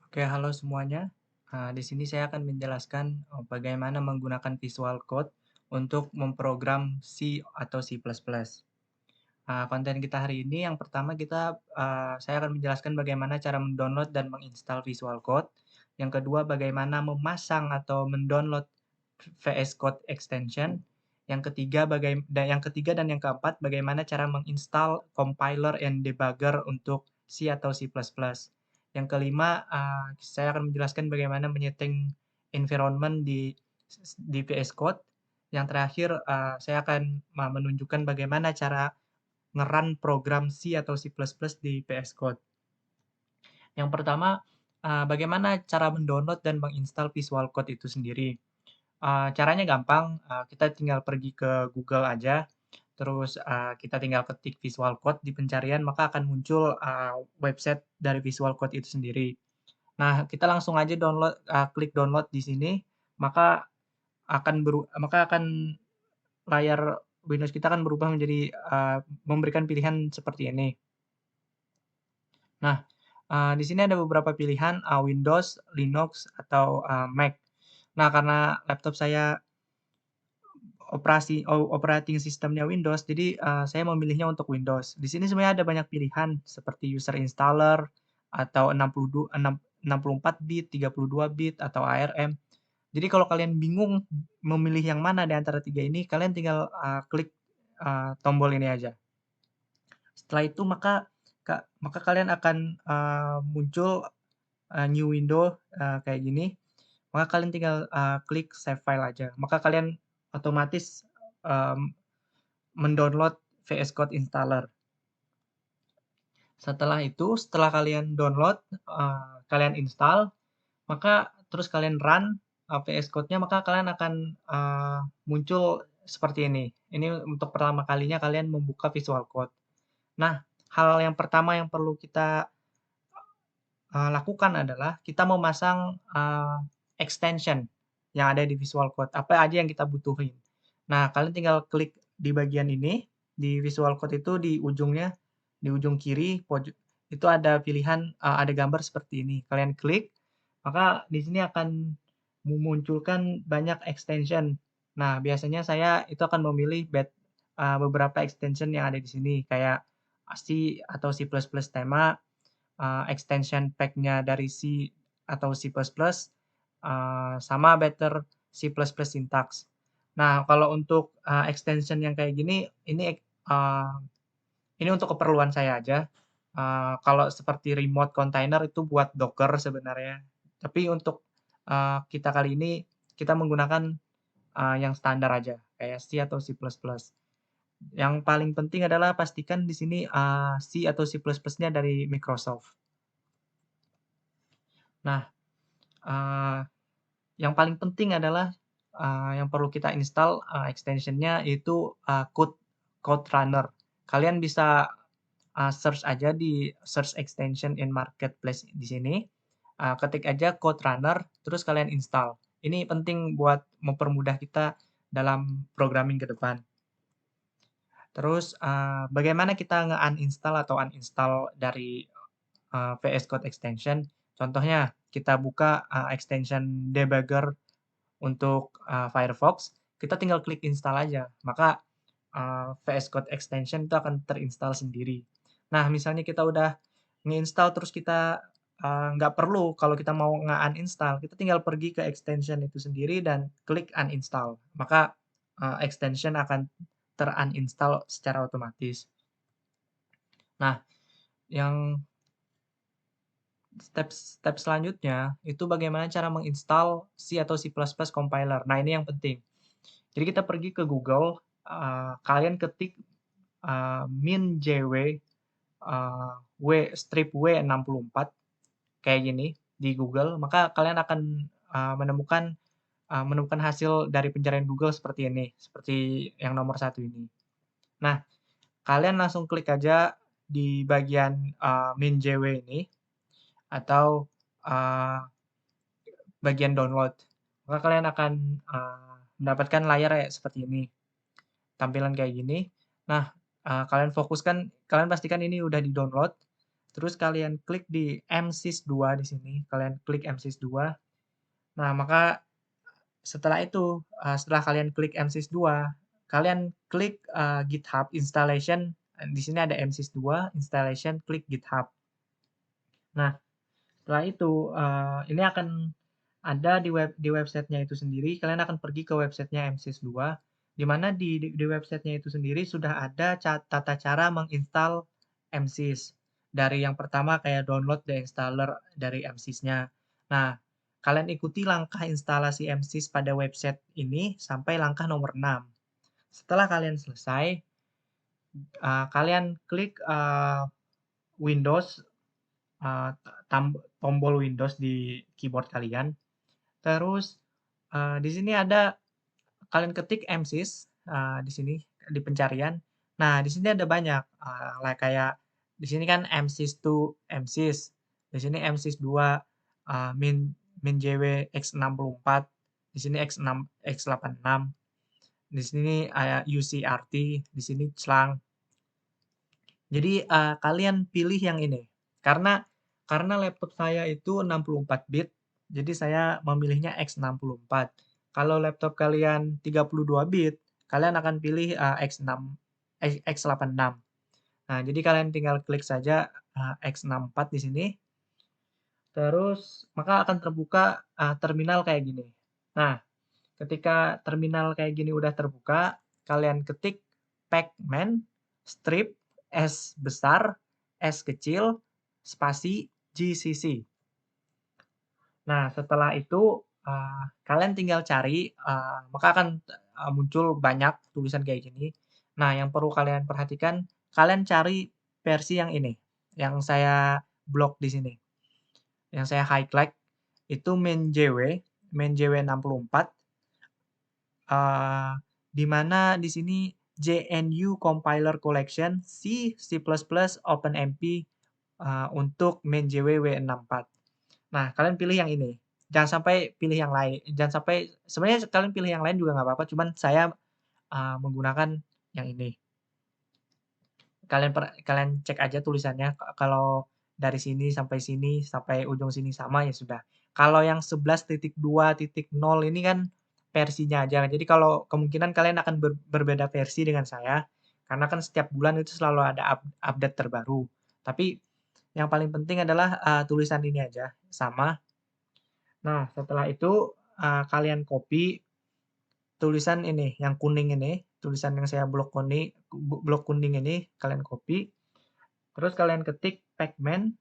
Oke, halo semuanya. Di sini saya akan menjelaskan bagaimana menggunakan Visual Code untuk memprogram C atau C++. Konten kita hari ini yang pertama saya akan menjelaskan bagaimana cara mendownload dan menginstal Visual Code. Yang kedua, bagaimana memasang atau mendownload VS Code extension. Yang ketiga dan yang keempat, bagaimana cara menginstal compiler and debugger untuk C atau C++. Yang kelima, saya akan menjelaskan bagaimana menyeting environment di VS Code. Yang terakhir, saya akan menunjukkan bagaimana cara nge-run program C atau C++ di VS Code. Yang pertama, bagaimana cara mendownload dan menginstal Visual Code itu sendiri. Caranya gampang, kita tinggal pergi ke Google aja, terus, kita tinggal ketik Visual Code di pencarian, maka akan muncul, website dari Visual Code itu sendiri. Nah, kita langsung aja klik download di sini, maka maka akan layar Windows kita akan berubah menjadi, memberikan pilihan seperti ini. Nah, di sini ada beberapa pilihan, Windows, Linux, atau, Mac. Nah, karena laptop saya operating sistemnya Windows, jadi, saya memilihnya untuk Windows. Di sini sebenarnya ada banyak pilihan seperti user installer atau 64 bit, 32 bit, atau ARM. Jadi kalau kalian bingung memilih yang mana di antara 3 ini, kalian tinggal, klik, tombol ini aja. Setelah itu maka kalian akan, muncul, new window, kayak gini. Maka kalian tinggal, klik save file aja. Maka kalian otomatis, mmm, mendownload VS Code installer. Setelah kalian download, kalian install, maka terus kalian run, VS Code-nya, maka kalian akan, muncul seperti ini. Ini untuk pertama kalinya kalian membuka Visual Code. Nah, hal yang pertama yang perlu kita, lakukan adalah kita memasang, extension yang ada di Visual Code, apa aja yang kita butuhin. Nah, kalian tinggal klik di bagian ini, di Visual Code itu di ujungnya, di ujung kiri itu ada pilihan, ada gambar seperti ini. Kalian klik, maka di sini akan memunculkan banyak extension. Nah, biasanya saya itu akan memilih beberapa extension yang ada di sini, kayak C atau C++ tema, extension pack-nya dari C atau C++, sama Better C++ Syntax. Nah, kalau untuk, extension yang kayak gini, ini untuk keperluan saya aja. Kalau seperti remote container itu buat Docker sebenarnya. Tapi untuk, kita kali ini, kita menggunakan, yang standar aja, kayak C atau C++. Yang paling penting adalah pastikan di sini, C atau C++-nya dari Microsoft. Nah, eee, yang paling penting adalah, yang perlu kita install, extension-nya yaitu, Code Runner. Kalian bisa, search aja di search extension in marketplace di sini, ketik aja Code Runner, terus kalian install. Ini penting buat mempermudah kita dalam programming ke depan. Terus, bagaimana kita nge-uninstall atau uninstall dari, VS Code extension? Contohnya, kita buka, extension debugger untuk, Firefox, kita tinggal klik install aja, maka, VS Code extension itu akan terinstall sendiri. Nah, misalnya kita udah nge-install terus kita, nggak perlu kalau kita mau nge-uninstall, kita tinggal pergi ke extension itu sendiri dan klik uninstall, maka, extension akan ter-uninstall secara otomatis. Nah, yang step selanjutnya itu bagaimana cara menginstal C atau C++ compiler. Nah, ini yang penting. Jadi kita pergi ke Google, kalian ketik, minjw, w-w64 kayak gini di Google, maka kalian akan, menemukan hasil dari pencarian Google seperti ini, seperti yang nomor satu ini. Nah, kalian langsung klik aja di bagian, minjw ini atau, eee, bagian download. Maka kalian akan, mendapatkan layar kayak seperti ini, tampilan kayak gini. Nah, kalian pastikan ini udah di-download, terus kalian klik di MSys2 di sini, kalian klik MSys2. Nah, maka setelah itu, setelah kalian klik MSys2, kalian klik, GitHub installation, di sini ada MSys2 installation, klik GitHub. Nah, setelah itu, ini akan ada di websitenya itu sendiri, kalian akan pergi ke websitenya MSys2, di mana di websitenya itu sendiri sudah ada tata cara menginstal MSys. Dari yang pertama kayak download the installer dari MSys-nya. Nah, kalian ikuti langkah instalasi MSys pada website ini sampai langkah nomor 6. Setelah kalian selesai, kalian klik, Windows, eee, tombol Windows di keyboard kalian. Terus, di sini ada kalian ketik MSys, di sini di pencarian. Nah, di sini ada banyak, kayak di sini kan MSys2, MSys, di sini MSys2, Min MinJW X64, di sini X86, di sini, UCRT, di sini Clang. Jadi, kalian pilih yang ini, karena laptop saya itu 64 bit, jadi saya memilihnya X64. Kalau laptop kalian 32 bit, kalian akan pilih, X86. Nah, jadi kalian tinggal klik saja, X64 di sini, terus maka akan terbuka, terminal kayak gini. Nah, ketika terminal kayak gini udah terbuka, kalian ketik pacman strip S besar, S kecil, spasi GCC. Nah, setelah itu, kalian tinggal cari, maka akan, muncul banyak tulisan kayak gini. Nah, yang perlu kalian perhatikan, kalian cari versi yang ini, yang saya blok di sini, yang saya highlight, itu MinJW 64, di mana di sini JNU Compiler Collection C, C++, OpenMP, untuk MinJW W64. Nah, kalian pilih yang ini. Jangan sampai pilih yang lain. Jangan sampai sebenarnya kalian pilih yang lain juga nggak apa-apa, cuman saya, menggunakan yang ini. Kalian cek aja tulisannya, kalau dari sini sampai ujung sini sama, ya sudah. Kalau yang 11.2.0 ini kan versinya aja. Jadi kalau kemungkinan kalian akan berbeda versi dengan saya, karena kan setiap bulan itu selalu ada update terbaru. Tapi yang paling penting adalah, tulisan ini aja, sama. Nah, setelah itu, kalian copy tulisan ini, yang kuning ini, tulisan yang saya blok kuning ini, kalian copy, terus kalian ketik pacman,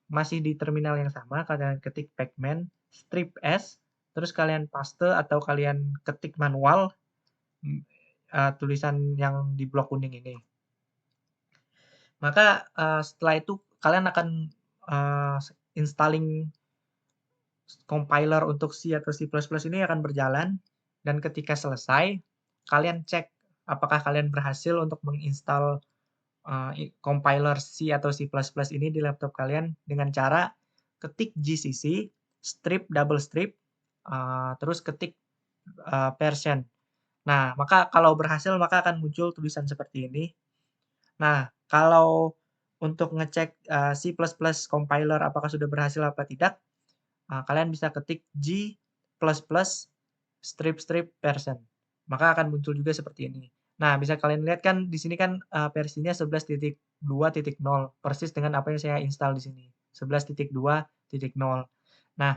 masih di terminal yang sama, kalian ketik pacman strip S, terus kalian paste atau kalian ketik manual, tulisan yang di blok kuning ini. Maka, setelah itu kalian akan, installing compiler untuk C atau C++ ini akan berjalan, dan ketika selesai, kalian cek apakah kalian berhasil untuk menginstal, compiler C atau C++ ini di laptop kalian dengan cara ketik GCC, strip, double strip, terus ketik, version. Nah, maka kalau berhasil maka akan muncul tulisan seperti ini. Nah, kalau untuk ngecek, C++ compiler apakah sudah berhasil apa tidak, kalian bisa ketik G++ strip strip version, maka akan muncul juga seperti ini. Nah, bisa kalian lihat kan di sini kan, versinya 11.2.0 persis dengan apa yang saya install di sini, 11.2.0. Nah,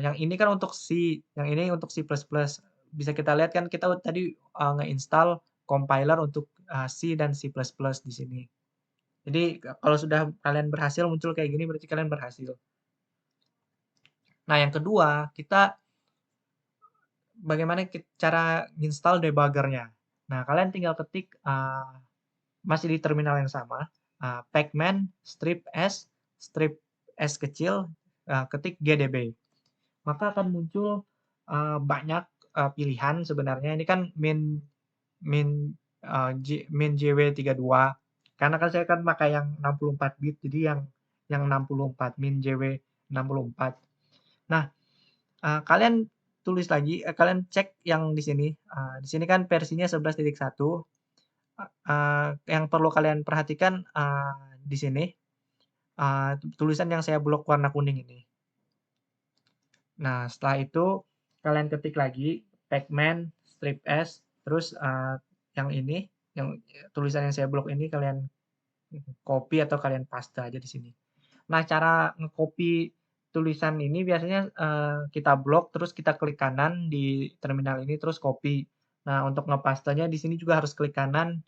yang ini kan untuk C, yang ini untuk C++. Bisa kita lihat kan kita tadi, nge-install compiler untuk, C dan C++ di sini. Jadi kalau sudah kalian berhasil muncul kayak gini berarti kalian berhasil. Nah, yang kedua, kita bagaimana cara install debugger-nya. Nah, kalian tinggal ketik, masih di terminal yang sama, pacman strip S kecil, ketik GDB. Maka akan muncul, banyak, pilihan sebenarnya. Ini kan min, MinJW32, karena kan saya kan pakai yang 64 bit, jadi yang 64, MinJW 64. Nah, kalian tulis lagi, kalian cek yang di sini kan versinya 11.1, yang perlu kalian perhatikan, di sini, tulisan yang saya blok warna kuning ini. Nah, setelah itu kalian ketik lagi pacman strip s, terus yang ini, yang tulisan yang saya blok ini kalian copy atau kalian paste aja di sini. Nah, cara nge-copy tulisan ini biasanya kita blok, terus kita klik kanan di terminal ini, terus copy. Nah, untuk ngepastenya di sini juga harus klik kanan,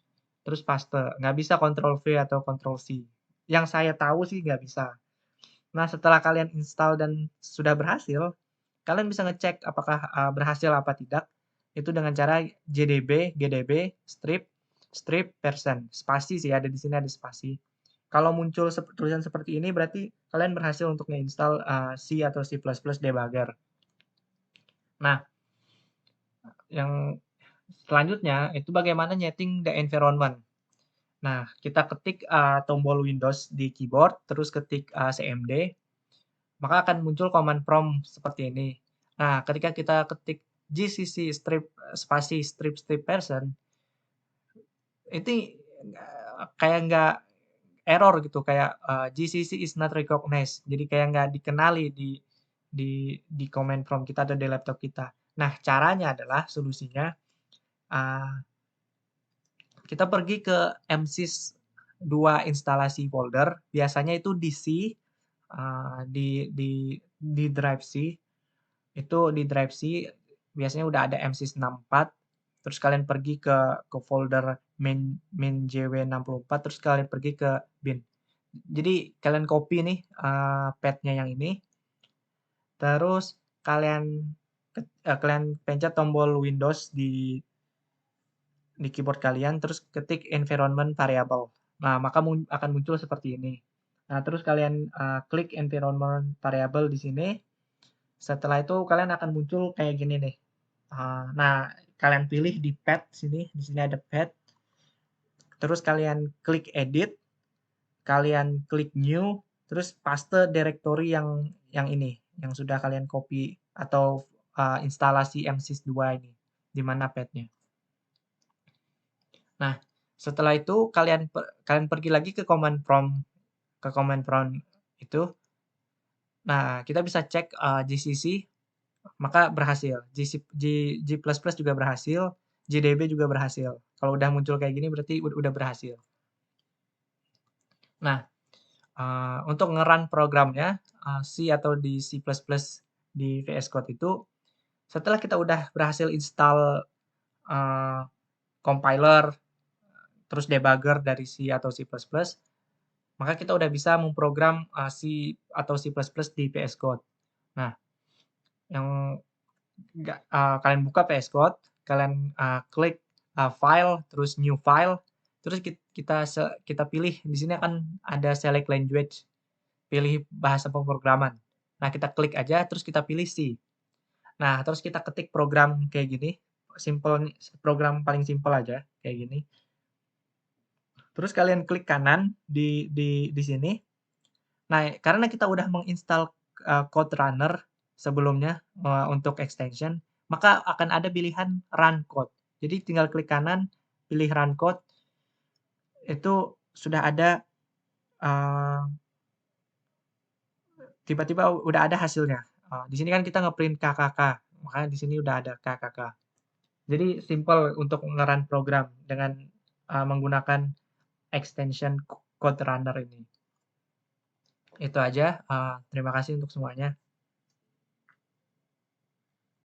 terus paste. Nggak bisa Ctrl V atau Ctrl C. Yang saya tahu sih nggak bisa. Nah, setelah kalian install dan sudah berhasil, kalian bisa ngecek apakah berhasil apa tidak. Itu dengan cara gdb strip strip percent. Spasi sih, ada di sini ada spasi. Kalau muncul tulisan seperti ini berarti kalian berhasil untuk nge-install C atau C++ debugger. Nah, yang selanjutnya itu bagaimana nyeting the environment. Nah, kita ketik tombol Windows di keyboard, terus ketik cmd, maka akan muncul command prompt seperti ini. Nah, ketika kita ketik gcc strip spasi strip strip person, itu kayak nggak error gitu, kayak gcc is not recognized. Jadi kayak nggak dikenali di command prompt kita atau di laptop kita. Nah, caranya adalah solusinya kita pergi ke msys 2 instalasi folder, biasanya itu di C, di drive C, itu di drive C biasanya udah ada msys 64, terus kalian pergi ke folder main jw64, terus kalian pergi ke bin. Jadi kalian copy nih path-nya yang ini, terus kalian pencet tombol Windows di keyboard kalian, terus ketik environment variable. Nah, maka akan muncul seperti ini. Nah, terus kalian klik environment variable di sini. Setelah itu kalian akan muncul kayak gini nih. Nah, kalian pilih di path sini, di sini ada path. Terus kalian klik edit, kalian klik new, terus paste directory yang ini, yang sudah kalian copy atau instalasi msys 2 ini, di mana path-nya. Nah, setelah itu kalian pergi lagi ke command prompt itu. Nah, kita bisa cek gcc, maka berhasil. G++ juga berhasil, gdb juga berhasil. Kalau udah muncul kayak gini berarti udah berhasil. Nah, untuk nge-run programnya C atau di C++ di VS Code itu, setelah kita udah berhasil install compiler, terus debugger dari C atau C++, maka kita udah bisa memprogram C atau C++ di VS Code. Nah, yang kalian buka VS Code, kalian klik file, terus new file, terus kita pilih di sini akan ada select language, pilih bahasa pemrograman. Nah, kita klik aja, terus kita pilih C. Nah, terus kita ketik program kayak gini, program paling simpel aja kayak gini. Terus kalian klik kanan di sini. Nah, karena kita udah menginstal Code Runner sebelumnya untuk extension, maka akan ada pilihan Run Code. Jadi tinggal klik kanan, pilih Run Code, itu sudah ada tiba-tiba udah ada hasilnya. Di sini kan kita ngeprint KKK, makanya di sini udah ada KKK. Jadi simple untuk nge-run program dengan menggunakan extension Code Runner ini. Itu aja, terima kasih untuk semuanya.